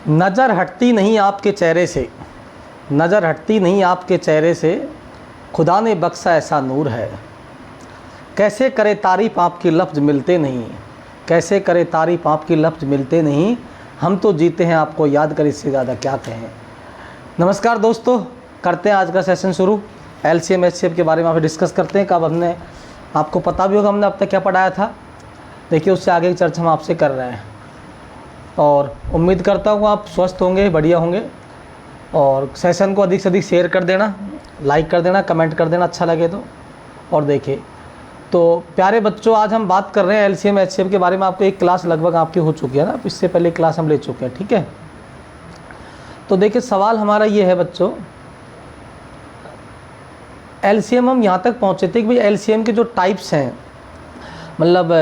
नज़र हटती नहीं आपके चेहरे से, नज़र हटती नहीं आपके चेहरे से, खुदा ने बख्शा ऐसा नूर है। कैसे करे तारीफ़ आपकी लफ्ज़ मिलते नहीं, कैसे करे तारीफ़ आपकी लफ्ज़ मिलते नहीं, हम तो जीते हैं आपको याद कर, इससे ज़्यादा क्या कहें। नमस्कार दोस्तों, करते हैं आज का सेशन शुरू। LCM HCF के बारे में आप डिस्कस करते हैं। कब हमने, आपको पता भी होगा हमने अब तक क्या पढ़ाया था। देखिए, उससे आगे की चर्चा हम आपसे कर रहे हैं और उम्मीद करता हूँ आप स्वस्थ होंगे, बढ़िया होंगे। और सेशन को अधिक से अधिक शेयर कर देना, लाइक कर देना, कमेंट कर देना अच्छा लगे तो। और देखिए तो प्यारे बच्चों, आज हम बात कर रहे हैं LCM HCF के बारे में। आपको एक क्लास लगभग आपकी हो चुकी है ना, इससे पहले क्लास हम ले चुके हैं, ठीक है। तो देखिए सवाल हमारा ये है बच्चों, LCM हम यहाँ तक पहुँचे थे कि भाई LCM के जो टाइप्स हैं, मतलब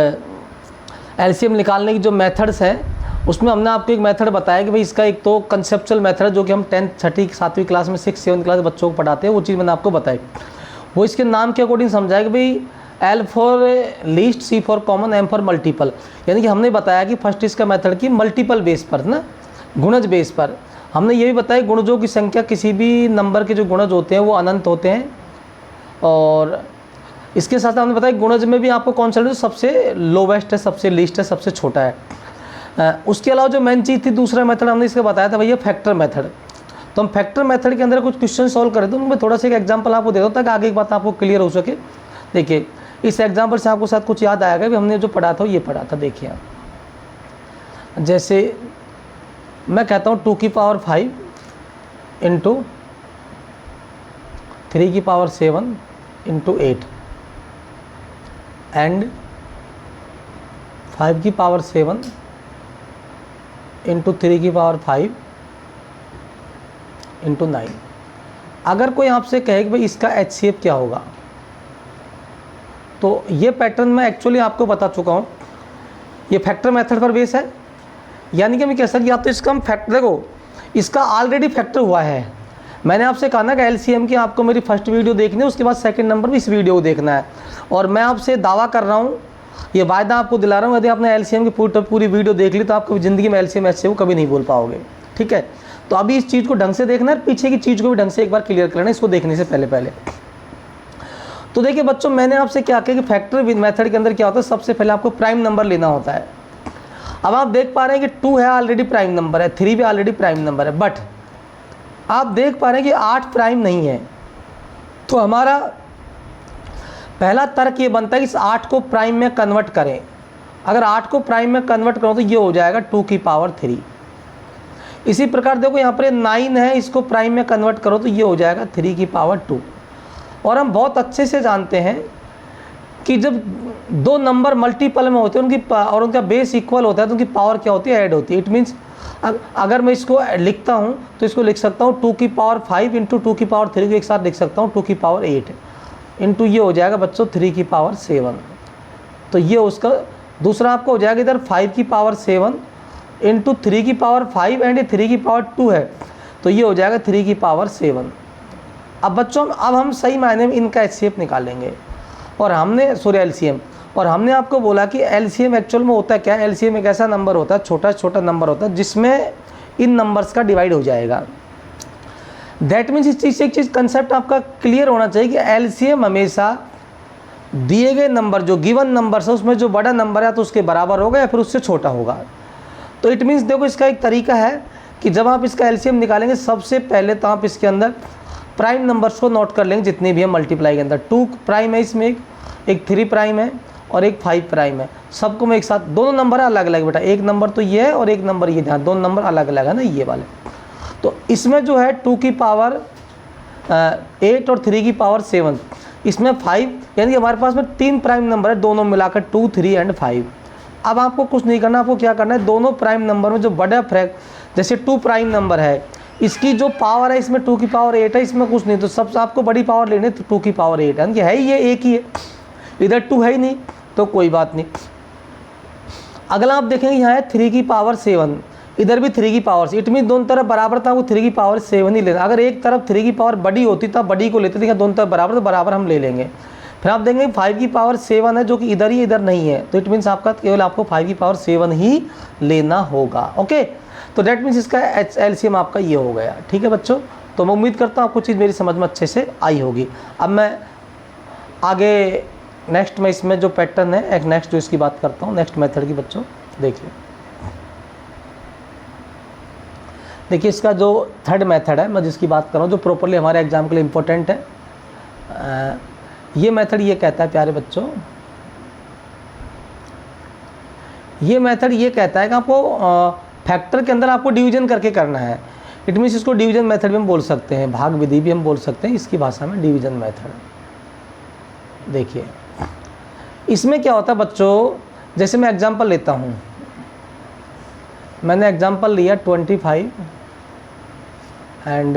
LCM निकालने की जो मेथड्स हैं, उसमें हमने आपको एक मेथड बताया कि भाई इसका एक तो कंसेप्चुअल मेथड जो कि हम 10th 6th 7वीं क्लास में 6th 7th क्लास बच्चों को पढ़ाते हैं, वो चीज़ मैंने आपको बताई। वो इसके नाम के अकॉर्डिंग समझाया कि भाई L for least, C for common, M for multiple. यानी कि हमने बताया कि फर्स्ट इसका मेथड की मल्टीपल बेस पर ना, गुणज बेस पर। हमने ये भी बताया गुणजों की संख्या, किसी भी नंबर के जो गुणज होते हैं वो अनंत होते हैं। और इसके साथ हमने बताया गुणज में भी आपको कौन सा सबसे लोवेस्ट है, सबसे लीस्ट है, सबसे छोटा है। उसके अलावा जो मेन चीज़ थी, दूसरा मेथड हमने इसका बताया था भैया फैक्टर मेथड। तो हम फैक्टर मेथड के अंदर कुछ क्वेश्चन सॉल्व करें, तो उनमें थोड़ा सा एक एग्जांपल आपको दे दो ताकि आगे की बात आपको क्लियर हो सके। देखिए इस एग्जांपल से आपको साथ कुछ याद आएगा कि हमने जो पढ़ा था ये पढ़ा था। देखिए आप, जैसे मैं कहता हूँ 2 की पावर 5 इंटू 3 की पावर 7 इंटू 8 एंड 5 की पावर 7 इंटू 3 की पावर 5 इंटू 9। अगर कोई आपसे कहे कि भाई इसका HCF क्या होगा, तो ये पैटर्न मैं एक्चुअली आपको बता चुका हूँ। ये फैक्टर मेथड पर बेस है, यानी कि मैं कह सकता, या तो इसका हम फैक्टर, देखो इसका ऑलरेडी फैक्टर हुआ है। मैंने आपसे कहा ना कि LCM की आपको मेरी फर्स्ट वीडियो देखनी है, उसके बाद सेकंड नंबर भी इस वीडियो को देखना है। और मैं आपसे दावा कर रहा हूँ, ये वायदा आपको दिला रहा हूँ, यदि आपने LCM की पूरी वीडियो देख ली तो आप कभी ज़िंदगी में LCM HCF को कभी नहीं बोल पाओगे, ठीक है। तो अभी इस चीज़ को ढंग से देखना है, पीछे की चीज़ को भी ढंग से एक बार क्लियर करना है, इसको देखने से पहले। तो देखिए बच्चों, मैंने आपसे क्या किया कि फैक्टर मेथड के अंदर क्या होता है, सबसे पहले आपको प्राइम नंबर लेना होता है। अब आप देख पा रहे हैं कि 2 है ऑलरेडी प्राइम नंबर है, 3 भी ऑलरेडी प्राइम नंबर है, बट आप देख पा रहे हैं कि 8 प्राइम नहीं है। तो हमारा पहला तर्क ये बनता है कि इस 8 को प्राइम में कन्वर्ट करें। अगर 8 को प्राइम में कन्वर्ट करो तो ये हो जाएगा 2 की पावर 3। इसी प्रकार देखो यहाँ पर 9 है, इसको प्राइम में कन्वर्ट करो तो ये हो जाएगा 3 की पावर 2। और हम बहुत अच्छे से जानते हैं कि जब दो नंबर मल्टीपल में होते हैं उनकी और उनका बेस इक्वल होता है तो उनकी पावर क्या होती है, ऐड होती है। इट मीन्स अगर मैं इसको लिखता हूँ तो इसको लिख सकता हूँ 2 की पावर 5 इंटू 2 की पावर 3 को एक साथ लिख सकता हूँ 2 की पावर 8 इंटू ये हो जाएगा बच्चों 3 की पावर 7। तो ये उसका दूसरा आपको हो जाएगा इधर 5 की पावर 7 इंटू 3 की पावर 5 एंड 3 की पावर 2 है, तो ये हो जाएगा 3 की पावर 7। अब बच्चों अब हम सही मायने में इनका HCF निकालेंगे। और हमने LCM, और हमने आपको बोला कि LCM एक्चुअल में होता है क्या, LCM एक ऐसा नंबर होता है, छोटा छोटा नंबर होता है जिसमें इन नंबर्स का डिवाइड हो जाएगा। दैट मीन्स इस चीज़ से एक चीज़ कंसेप्ट आपका क्लियर होना चाहिए कि LCM हमेशा दिए गए नंबर, जो गिवन नंबर है उसमें जो बड़ा नंबर है तो उसके बराबर होगा या फिर उससे छोटा होगा। तो इट मीन्स देखो इसका एक तरीका है कि जब आप इसका LCM निकालेंगे, सबसे पहले तो आप इसके अंदर प्राइम नंबर्स को नोट कर लेंगे जितने भी हैं मल्टीप्लाई के अंदर। 2 प्राइम है इसमें, एक 3 प्राइम है और एक 5 प्राइम है। सबको मैं एक साथ, दोनों नंबर अलग अलग बेटा, एक नंबर तो ये है और एक नंबर ये, ध्यान, दोनों नंबर अलग अलग है ना ये वाले। तो इसमें जो है 2 की पावर 8 और 3 की पावर 7, इसमें 5, यानी कि हमारे पास में 3 प्राइम नंबर है, दोनों मिलाकर 2, 3 एंड 5। अब आपको कुछ नहीं करना, आपको क्या करना है, दोनों प्राइम नंबर में जो बड़ा जैसे 2 प्राइम नंबर है, इसकी जो पावर है इसमें 2 की पावर 8 है, इसमें कुछ नहीं, तो सबसे आपको बड़ी पावर लेनी है, तो 2 की पावर 8 है, है ही ये एक ही है, इधर 2 है ही नहीं तो कोई बात नहीं। अगला आप देखेंगे यहाँ है 3 की पावर 7, इधर भी 3 की पावर, इट मीन दोनों तरफ बराबर था, वो 3 की पावर 7 ही लेना। अगर एक तरफ 3 की पावर बड़ी होती तब बड़ी को लेते थे, दोनों तरफ बराबर तो बराबर हम ले लेंगे। फिर आप देखेंगे 5 की पावर 7 है जो कि इधर ही इधर नहीं है, तो इट मीन्स आपका केवल आपको 5 की पावर 7 ही लेना होगा। ओके, तो डेट मीन्स इसका एलसीएम आपका ये हो गया। ठीक है बच्चों, तो मैं उम्मीद करता हूँ आपको चीज़ मेरी समझ में अच्छे से आई होगी। अब मैं आगे नेक्स्ट में इसमें जो पैटर्न है एक नेक्स्ट जो इसकी बात करता हूँ नेक्स्ट मेथड की, बच्चों देखिए। देखिए इसका जो थर्ड मेथड है मैं जिसकी बात कर रहा हूँ, जो प्रॉपरली हमारे एग्जाम के लिए इम्पोर्टेंट है, ये मेथड ये कहता है प्यारे बच्चों, ये मेथड ये कहता है कि आपको फैक्टर के अंदर आपको डिवीजन करके करना है। इट मीन्स इसको डिवीजन मेथड भी हम बोल सकते हैं, भाग विधि भी हम बोल सकते हैं, इसकी भाषा में डिवीजन मेथड। देखिए इसमें क्या होता है बच्चों, जैसे मैं एग्जांपल लेता हूँ, मैंने एग्जांपल लिया 25 एंड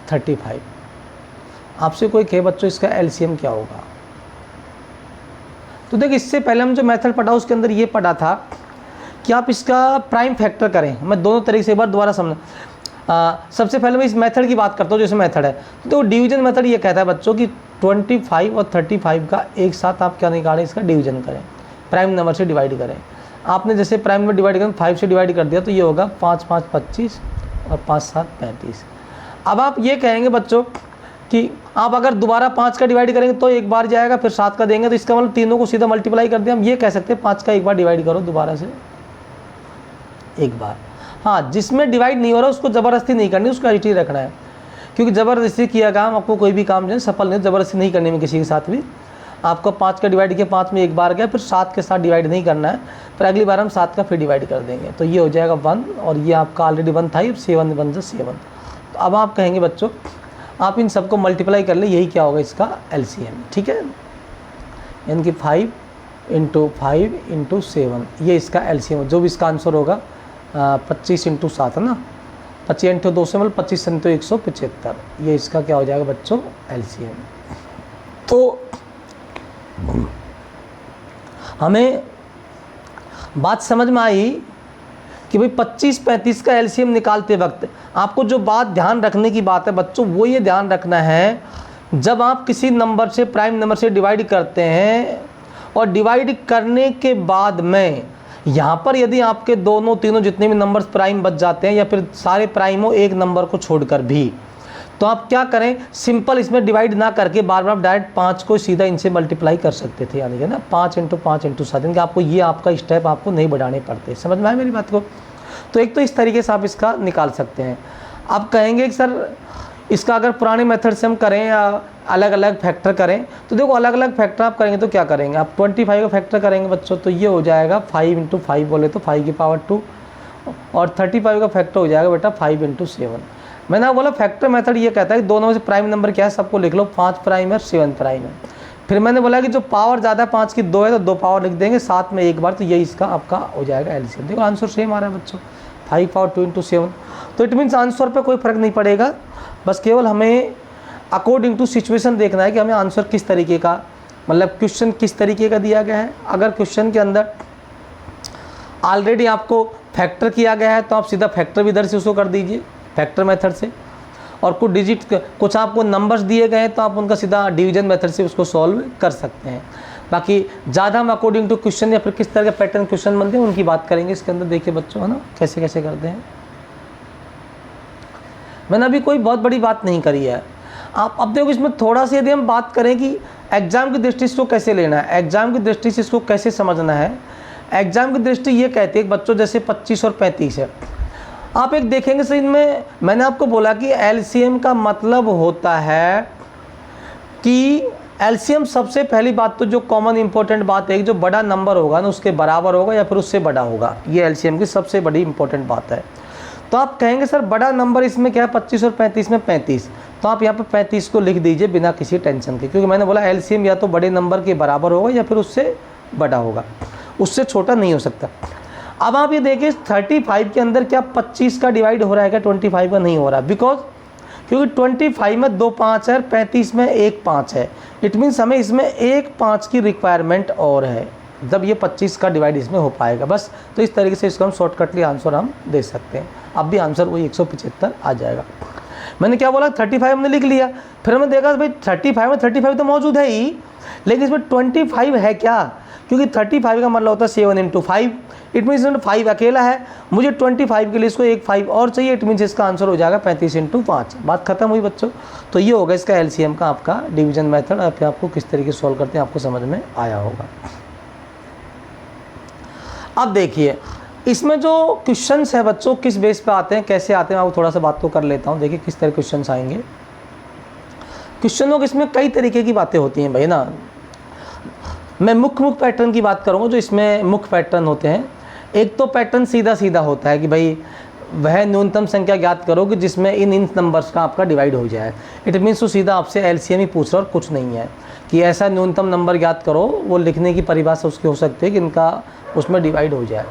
35। आपसे कोई कहे बच्चों इसका एलसीएम क्या होगा, तो देखिए इससे पहले हम जो मेथड पढ़ा उसके अंदर ये पढ़ा था कि आप इसका प्राइम फैक्टर करें। मैं दोनों तरीके से एक बार दोबारा समझा। सबसे पहले मैं इस मेथड की बात करता हूँ, जैसे मेथड है तो डिवीजन मेथड ये कहता है बच्चों कि 25 और 35 का एक साथ आप क्या निकालें, इसका डिवीजन करें, प्राइम नंबर से डिवाइड करें। आपने जैसे प्राइम नंबर डिवाइड करें 5 से डिवाइड कर दिया तो ये होगा 5 5 25 और 5 7 35। अब आप ये कहेंगे बच्चों कि आप अगर दोबारा 5 का डिवाइड करेंगे तो एक बार जाएगा, फिर 7 का देंगे, तो इसका मतलब तीनों को सीधा मल्टीप्लाई कर दिया। हम ये कह सकते हैं 5 का एक बार डिवाइड करो दोबारा से एक बार। हाँ, जिसमें डिवाइड नहीं हो रहा उसको ज़बरदस्ती नहीं करनी, उसको एडिटी रखना है, क्योंकि ज़बरदस्ती किया काम आपको कोई भी काम जो है सफल नहीं, ज़बरदस्ती नहीं करनी में किसी के साथ भी। आपको 5 का डिवाइड किया, 5 में एक बार गया, फिर 7 के साथ डिवाइड नहीं करना है, फिर अगली बार हम 7 का फिर डिवाइड कर देंगे, तो ये हो जाएगा 1 और ये आपका ऑलरेडी 1 था, 7 1 से 7। तो अब आप कहेंगे बच्चों आप इन सबको मल्टीप्लाई कर ले, यही क्या होगा इसका एलसीएम। ठीक है, यानी कि 5 × 5 × 7 ये इसका एलसीएम, जो भी इसका आंसर होगा 25 × 7 है ना, 25 × 2 से मतलब 25 × 175, ये इसका क्या हो जाएगा बच्चों एलसीएम। तो हमें बात समझ में आई कि भाई 25 35 का एलसीएम निकालते वक्त आपको जो बात ध्यान रखने की बात है बच्चों, वो ये ध्यान रखना है जब आप किसी नंबर से प्राइम नंबर से डिवाइड करते हैं और डिवाइड करने के बाद में यहाँ पर यदि आपके दोनों तीनों जितने भी नंबर्स प्राइम बच जाते हैं या फिर सारे प्राइम हो एक नंबर को छोड़कर भी, तो आप क्या करें, सिंपल इसमें डिवाइड ना करके बार बार डायरेक्ट 5 को सीधा इनसे मल्टीप्लाई कर सकते थे, यानी कि ना 5 × 5 × 7, यानी कि आपको ये आपका स्टेप आपको नहीं बढ़ाने पड़ते। समझ में आए मेरी बात को? तो एक तो इस तरीके से आप इसका निकाल सकते हैं। आप कहेंगे कि सर इसका अगर पुराने मेथड से हम करें या अलग अलग फैक्टर करें, तो देखो अलग अलग फैक्टर आप करेंगे तो क्या करेंगे, आप 25 का फैक्टर करेंगे बच्चों तो ये हो जाएगा 5 × 5 बोले तो 5 की पावर 2, और 35 का फैक्टर हो जाएगा बेटा 5 × 7। मैंने आपको बोला फैक्टर मेथड ये कहता है कि दोनों में से प्राइम नंबर क्या है सबको लिख लो, 5 प्राइम है 7 प्राइम है। फिर मैंने बोला कि जो पावर ज़्यादा है 5 की 2 है तो 2 पावर लिख देंगे, 7 में एक बार, तो यही इसका आपका हो जाएगा एलसीएम। देखो आंसर सेम आ रहा है बच्चों, 5 पावर 2 × 7। तो इट मीन्स आंसर पे कोई फ़र्क नहीं पड़ेगा, बस केवल हमें अकॉर्डिंग टू सिचुएशन देखना है कि हमें आंसर किस तरीके का, मतलब क्वेश्चन किस तरीके का दिया गया है। अगर क्वेश्चन के अंदर ऑलरेडी आपको फैक्टर किया गया है तो आप सीधा फैक्टर भी इधर से उसको कर दीजिए फैक्टर मेथड से, और कुछ डिजिट कुछ आपको नंबर्स दिए गए हैं तो आप उनका सीधा डिवीजन मेथड से उसको सॉल्व कर सकते हैं। बाकी ज़्यादा हम अकॉर्डिंग टू क्वेश्चन या फिर किस तरह के पैटर्न क्वेश्चन बनते हैं उनकी बात करेंगे इसके अंदर। देखिए बच्चों है ना कैसे कैसे करते हैं, मैंने अभी कोई बहुत बड़ी बात नहीं करी है। आप अब देखो इसमें थोड़ा सा यदि हम बात करें कि एग्ज़ाम की दृष्टि से इसको कैसे लेना है, एग्ज़ाम की दृष्टि से इसको कैसे समझना है। एग्ज़ाम की दृष्टि ये कहती है कि बच्चों जैसे 25 और 35 है, आप एक देखेंगे सर इनमें मैंने आपको बोला कि एलसीएम का मतलब होता है कि एलसीएम सबसे पहली बात तो जो कॉमन इंपॉर्टेंट बात है, जो बड़ा नंबर होगा ना उसके बराबर होगा या फिर उससे बड़ा होगा, ये एलसीएम की सबसे बड़ी इंपॉर्टेंट बात है। तो आप कहेंगे सर बड़ा नंबर इसमें क्या है 25 और 35 में 35, तो आप यहाँ पर 35 को लिख दीजिए बिना किसी टेंशन के, क्योंकि मैंने बोला एलसीएम या तो बड़े नंबर के बराबर होगा या फिर उससे बड़ा होगा, उससे छोटा नहीं हो सकता। अब आप ये देखिए 35 के अंदर क्या 25 का डिवाइड हो रहा है क्या, 25 का नहीं हो रहा, बिकॉज क्योंकि 25 में 2 5 है और 35 में 1 5 है। इट मीन्स हमें इसमें 1 5 की रिक्वायरमेंट और है, जब ये 25 का डिवाइड इसमें हो पाएगा बस। तो इस तरीके से इसको हम शॉर्टकटली आंसर हम दे सकते हैं। अब भी आंसर वही 175 आ जाएगा। मैंने क्या बोला 35 हमने लिख लिया, फिर हमने देखा भाई 35 में 35 तो मौजूद है ही, लेकिन इसमें 25 है क्या, क्योंकि 35 का मतलब होता है 7 × 5, इट मीन्स 5 अकेला है, मुझे 25 के लिए इसको एक 5 और चाहिए, इट मीन्स इसका आंसर हो जाएगा 35 × 5। बात खत्म हुई बच्चों। तो ये होगा इसका एलसीएम का आपका डिवीजन मेथड। अब आपको किस तरीके से सॉल्व करते हैं आपको समझ में आया होगा। अब देखिए इसमें जो क्वेश्चंस है बच्चों किस बेस पे आते हैं, कैसे आते हैं, आपको थोड़ा सा बात तो कर लेता हूँ। देखिए किस तरह क्वेश्चंस आएंगे। क्वेश्चनों के इसमें कई तरीके की बातें होती हैं भाई ना। मैं मुख्य पैटर्न की बात करूँगा जो इसमें मुख्य पैटर्न होते हैं। एक तो पैटर्न सीधा सीधा होता है कि भाई वह न्यूनतम संख्या ज्ञात करो कि जिसमें इन नंबर्स का आपका डिवाइड हो जाए। इट मीन्स तो सीधा आपसे एलसीएम ही पूछ रहा और कुछ नहीं है कि ऐसा न्यूनतम नंबर ज्ञात करो, वो लिखने की परिभाषा उसकी हो सकती है कि इनका उसमें डिवाइड हो जाए।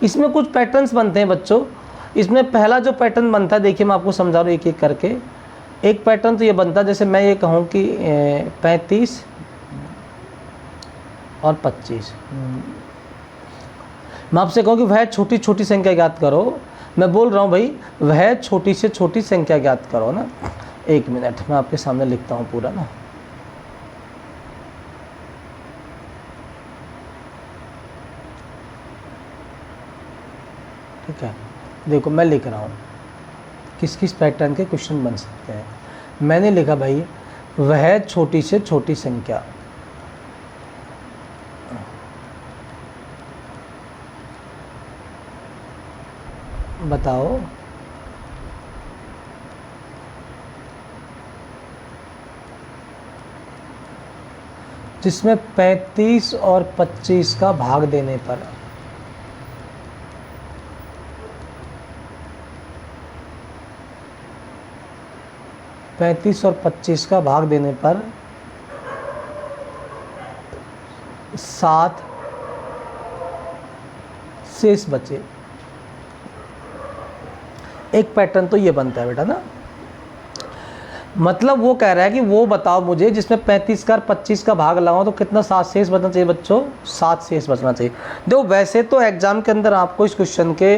इसमें कुछ पैटर्न्स बनते हैं बच्चों। इसमें पहला जो पैटर्न बनता है, देखिए मैं आपको समझा रहा हूँ एक एक करके। एक पैटर्न तो ये बनता है, जैसे मैं ये कहूँ कि 35 और 25, मैं आपसे कहूँ कि वह छोटी छोटी संख्या ज्ञात करो। मैं बोल रहा हूँ भाई वह छोटी से छोटी संख्या ज्ञात करो ना। एक मिनट मैं आपके सामने लिखता हूँ पूरा ना। ठीक है, देखो मैं लिख रहा हूँ किस किस पैटर्न के क्वेश्चन बन सकते हैं। मैंने लिखा भाई वह छोटी से छोटी संख्या, बताओ जिसमें 35 और 25 का भाग देने पर 35 और 25 का भाग देने पर 7 शेष बचे। एक पैटर्न तो ये बनता है बेटा ना। मतलब वो कह रहा है कि वो बताओ मुझे जिसमें 35 का और 25 का भाग लगाओ तो कितना 7 शेष बचना चाहिए बच्चों, 7 शेष बचना चाहिए। देखो वैसे तो एग्जाम के अंदर आपको इस क्वेश्चन के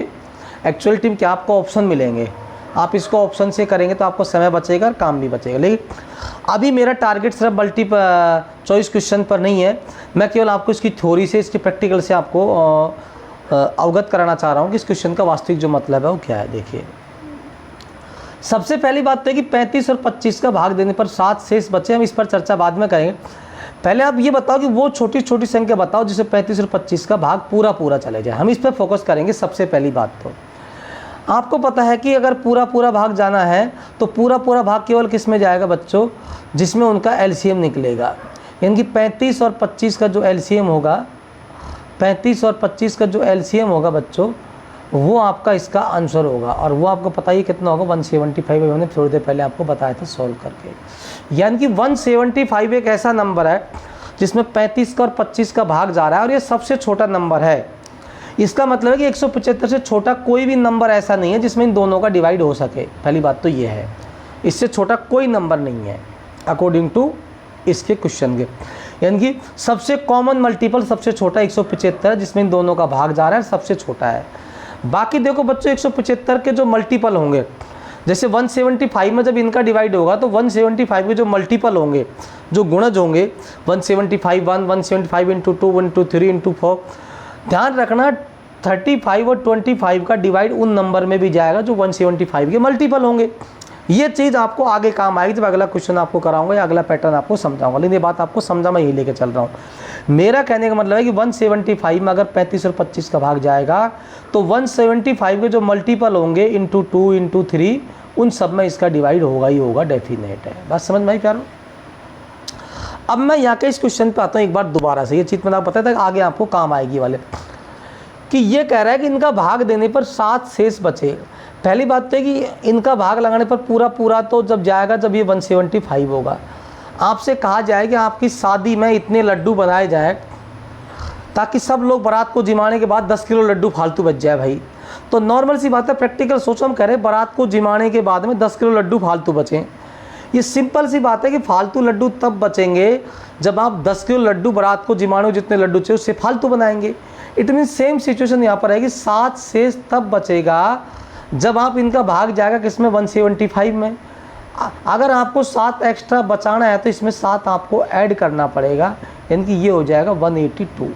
एक्चुअल टीम के आपको ऑप्शन मिलेंगे, आप इसको ऑप्शन से करेंगे तो आपको समय बचेगा और काम भी बचेगा। लेकिन अभी मेरा टारगेट सिर्फ मल्टीपल चॉइस क्वेश्चन पर नहीं है, मैं केवल आपको इसकी थ्योरी से, इसके प्रैक्टिकल से आपको अवगत कराना चाह रहा हूँ कि इस क्वेश्चन का वास्तविक जो मतलब है वो क्या है। देखिए सबसे पहली बात तो है कि 35 और 25 का भाग देने पर 7 शेष बचे। हम इस पर चर्चा बाद में करेंगे। पहले आप ये बताओ कि वो छोटी छोटी संख्या बताओ जिसे 35 और 25 का भाग पूरा पूरा चले जाए। हम इस पर फोकस करेंगे। सबसे पहली बात तो आपको पता है कि अगर पूरा पूरा भाग जाना है तो पूरा पूरा भाग केवल किस में जाएगा बच्चों, जिसमें उनका एलसीएम निकलेगा। यानी कि 35 और 25 का जो एलसीएम होगा, 35 और 25 का जो एलसीएम होगा बच्चों, वो आपका इसका आंसर होगा। और वो आपको पता ही कितना होगा, 175। मैंने थोड़ी देर पहले आपको बताया था सॉल्व करके। यानी कि 175 एक ऐसा नंबर है जिसमें 35 का और 25 का भाग जा रहा है और ये सबसे छोटा नंबर है। इसका मतलब है कि 175 से छोटा कोई भी नंबर ऐसा नहीं है जिसमें इन दोनों का डिवाइड हो सके। पहली बात तो ये है, इससे छोटा कोई नंबर नहीं है अकॉर्डिंग टू इसके क्वेश्चन के। यानी कि सबसे कॉमन मल्टीपल सबसे छोटा 175 है जिसमें इन दोनों का भाग जा रहा है, सबसे छोटा है। बाकी देखो बच्चों 175 के जो मल्टीपल होंगे, जैसे 175 में जब इनका डिवाइड होगा तो 175 के जो मल्टीपल होंगे, जो गुणज होंगे, 175 1, 175 × 2, 1 3 × 4, ध्यान रखना 35 और 25 का डिवाइड उन नंबर में भी जाएगा जो 175 के मल्टीपल होंगे। ये चीज़ आपको आगे काम आएगी जब अगला क्वेश्चन आपको कराऊंगा या अगला पैटर्न आपको समझाऊंगा। लेकिन ये बात आपको समझा, मैं यही लेके चल रहा हूँ। मेरा कहने का मतलब है कि 175 में अगर 35 और 25 का भाग जाएगा तो 175 के जो मल्टीपल होंगे × 2 × 3 उन सब में इसका डिवाइड होगा ही होगा, डेफिनेट है। बात समझ में आई प्यारो। अब मैं यहाँ के इस क्वेश्चन पे आता हूँ एक बार दोबारा से। ये चीज़ मैंने आपको पता था आगे आपको काम आएगी वाले, कि ये कह रहा है कि इनका भाग देने पर 7 शेष बचे। पहली बात तो है कि इनका भाग लगाने पर पूरा पूरा तो जब जाएगा जब ये 175 होगा। आपसे कहा जाए कि आपकी शादी में इतने लड्डू बनाए जाएं ताकि सब लोग बारात को जिमाने के बाद 10 किलो लड्डू फालतू बच जाए भाई। तो नॉर्मल सी बात है, प्रैक्टिकल सोचो, हम कह रहे हैं बारात को जिमाने के बाद में 10 किलो लड्डू फालतू बचें। ये सिंपल सी बात है कि फालतू लड्डू तब बचेंगे जब आप 10 किलो लड्डू बारात को जिमाने जितने लड्डू चाहिए उससे फालतू बनाएंगे। इट मीन सेम सिचुएशन यहाँ पर है कि 7 शेष तब बचेगा जब आप इनका भाग जाएगा किसमें, 175 में। अगर आपको 7 एक्स्ट्रा बचाना है तो इसमें 7 आपको ऐड करना पड़ेगा, यानी कि ये हो जाएगा 182।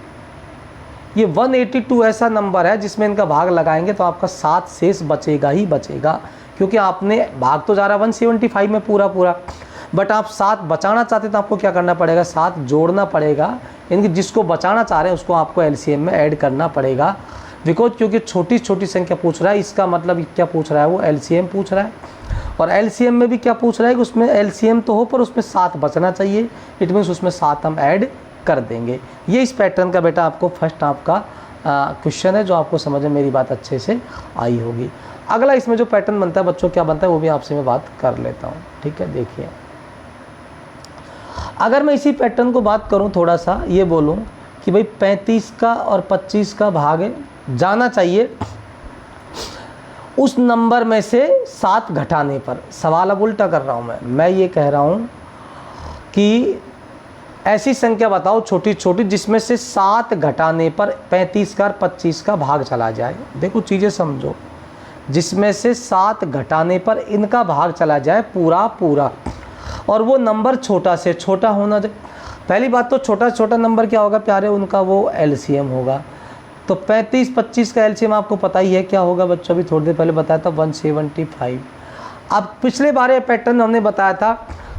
ये 182 ऐसा नंबर है जिसमें इनका भाग लगाएंगे तो आपका 7 शेष बचेगा ही बचेगा, क्योंकि आपने भाग तो जा रहा 175 में पूरा, बट आप 7 बचाना चाहते तो आपको क्या करना पड़ेगा, 7 जोड़ना पड़ेगा, यानी कि जिसको बचाना चाह रहे हैं उसको आपको एलसीएम में ऐड करना पड़ेगा। बिकॉज क्योंकि छोटी छोटी संख्या पूछ रहा है, इसका मतलब क्या पूछ रहा है, वो एलसीएम पूछ रहा है। और एलसीएम में भी क्या पूछ रहा है कि उसमें एलसीएम तो हो पर उसमें 7 बचना चाहिए, इट मीन्स उसमें 7 हम ऐड कर देंगे। ये इस पैटर्न का बेटा आपको फर्स्ट आपका क्वेश्चन है, जो आपको समझ में मेरी बात अच्छे से आई होगी। अगला इसमें जो पैटर्न बनता है बच्चों, क्या बनता है वो भी आपसे मैं बात कर लेता हूँ, ठीक है। देखिए, अगर मैं इसी पैटर्न को बात करूँ, थोड़ा सा ये बोलूँ कि भाई 35 का और 25 का भाग जाना चाहिए उस नंबर में से 7 घटाने पर। सवाल अब उल्टा कर रहा हूँ मैं ये कह रहा हूँ कि ऐसी संख्या बताओ छोटी छोटी जिसमें से 7 घटाने पर 35 का और 25 का भाग चला जाए। देखो चीज़ें समझो, जिसमें से 7 घटाने पर इनका भाग चला जाए पूरा, और वो नंबर छोटा से छोटा होना चाहिए। पहली बात तो छोटा छोटा नंबर क्या होगा प्यारे, उनका वो एलसीएम होगा। तो 35-25 का एलसीएम आपको पता ही है क्या होगा बच्चों, अभी थोड़ी देर पहले बताया था 175। अब पिछले बार ये पैटर्न हमने बताया था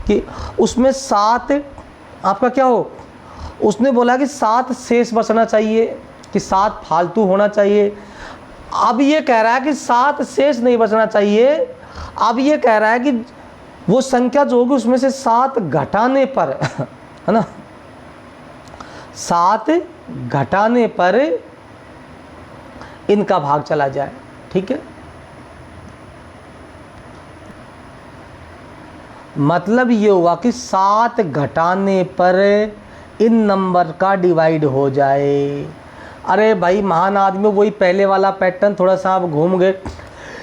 कि उसमें 7 आपका क्या हो, उसने बोला कि 7 शेष बचना चाहिए, कि 7 फालतू होना चाहिए। अब ये कह रहा है कि 7 शेष नहीं बचना चाहिए, अब ये कह रहा है कि वो संख्या जो होगी उसमें से 7 घटाने पर है ना, 7 घटाने पर इनका भाग चला जाए, ठीक है। मतलब ये हुआ कि 7 घटाने पर इन नंबर का डिवाइड हो जाए। अरे भाई महान आदमी, वही पहले वाला पैटर्न, थोड़ा सा आप घूम गए।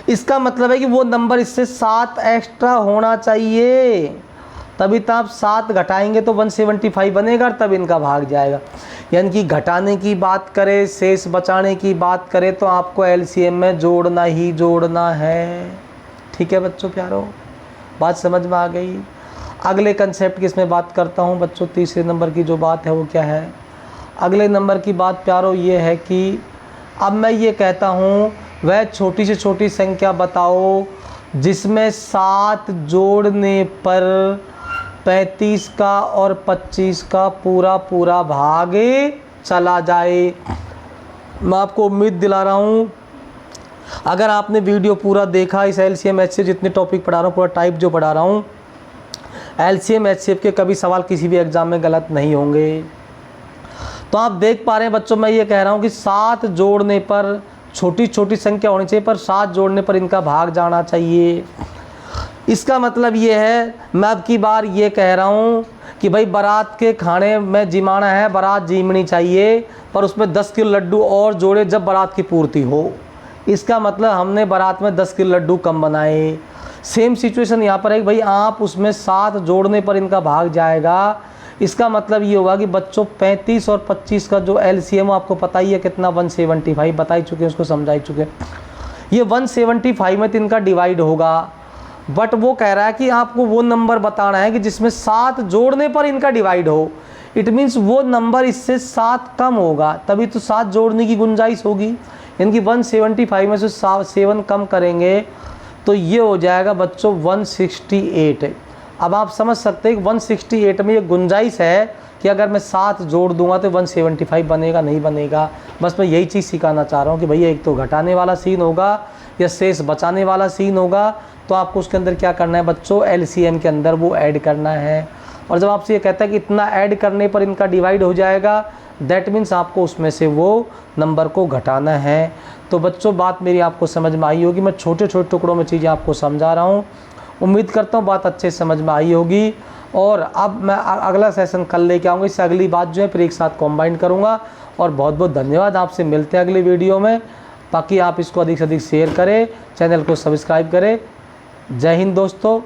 इसका मतलब है कि वो नंबर इससे 7 एक्स्ट्रा होना चाहिए, तभी तो आप 7 घटाएंगे तो 175 बनेगा, तब इनका भाग जाएगा। यानी कि घटाने की बात करें, शेष बचाने की बात करें, तो आपको एलसीएम में जोड़ना ही जोड़ना है, ठीक है बच्चों प्यारो, बात समझ में आ गई। अगले कंसेप्ट की इसमें बात करता हूँ बच्चों। तीसरे नंबर की जो बात है वो क्या है, अगले नंबर की बात प्यारो ये है कि अब मैं ये कहता हूँ वह छोटी से छोटी संख्या बताओ जिसमें 7 जोड़ने पर 35 का और 25 का पूरा भाग चला जाए। मैं आपको उम्मीद दिला रहा हूँ, अगर आपने वीडियो पूरा देखा, इस एलसीएम एचसीएफ जितने टॉपिक पढ़ा रहा हूँ, पूरा टाइप जो पढ़ा रहा हूँ, एलसीएम एचसीएफ के कभी सवाल किसी भी एग्ज़ाम में गलत नहीं होंगे। तो आप देख पा रहे हैं बच्चों, मैं ये कह रहा हूँ कि 7 जोड़ने पर छोटी छोटी संख्या होनी चाहिए, पर 7 जोड़ने पर इनका भाग जाना चाहिए। इसका मतलब ये है, मैं अब की बार ये कह रहा हूँ कि भाई बारात के खाने में जिमाना है, बारात जीमनी चाहिए, पर उसमें 10 किलो लड्डू और जोड़े जब बारात की पूर्ति हो। इसका मतलब हमने बारात में 10 किलो लड्डू कम बनाए। सेम सिचुएशन यहाँ पर है कि भाई आप उसमें 7 जोड़ने पर इनका भाग जाएगा। इसका मतलब ये होगा कि बच्चों 35 और 25 का जो एलसीएम आपको पता ही है कितना, 175 बता ही चुके हैं, उसको समझा ही चुके हैं। ये 175 में तो इनका डिवाइड होगा, बट वो कह रहा है कि आपको वो नंबर बताना है कि जिसमें 7 जोड़ने पर इनका डिवाइड हो। इट मीन्स वो नंबर इससे 7 कम होगा, तभी तो 7 जोड़ने की गुंजाइश होगी। यानी कि 175 में से 7 कम करेंगे तो ये हो जाएगा बच्चों 168। अब आप समझ सकते हैं कि 168 में ये गुंजाइश है कि अगर मैं 7 जोड़ दूंगा तो 175 बनेगा, नहीं बनेगा। बस मैं यही चीज़ सिखाना चाह रहा हूँ कि भैया एक तो घटाने वाला सीन होगा या शेष बचाने वाला सीन होगा, तो आपको उसके अंदर क्या करना है बच्चों, एलसीएम के अंदर वो ऐड करना है। और जब आपसे ये कहता है कि इतना ऐड करने पर इनका डिवाइड हो जाएगा, दैट मीन्स आपको उसमें से वो नंबर को घटाना है। तो बच्चों बात मेरी आपको समझ में आई होगी, मैं छोटे छोटे टुकड़ों में चीज़ें आपको समझा रहा हूँ। उम्मीद करता हूँ बात अच्छे से समझ में आई होगी। और अब मैं अगला सेशन कल लेके आऊँगा, इससे अगली बात जो है फिर एक साथ कॉम्बाइन करूँगा। और बहुत बहुत धन्यवाद, आपसे मिलते हैं अगली वीडियो में। बाकी आप इसको अधिक से अधिक शेयर करें, चैनल को सब्सक्राइब करें। जय हिंद दोस्तों।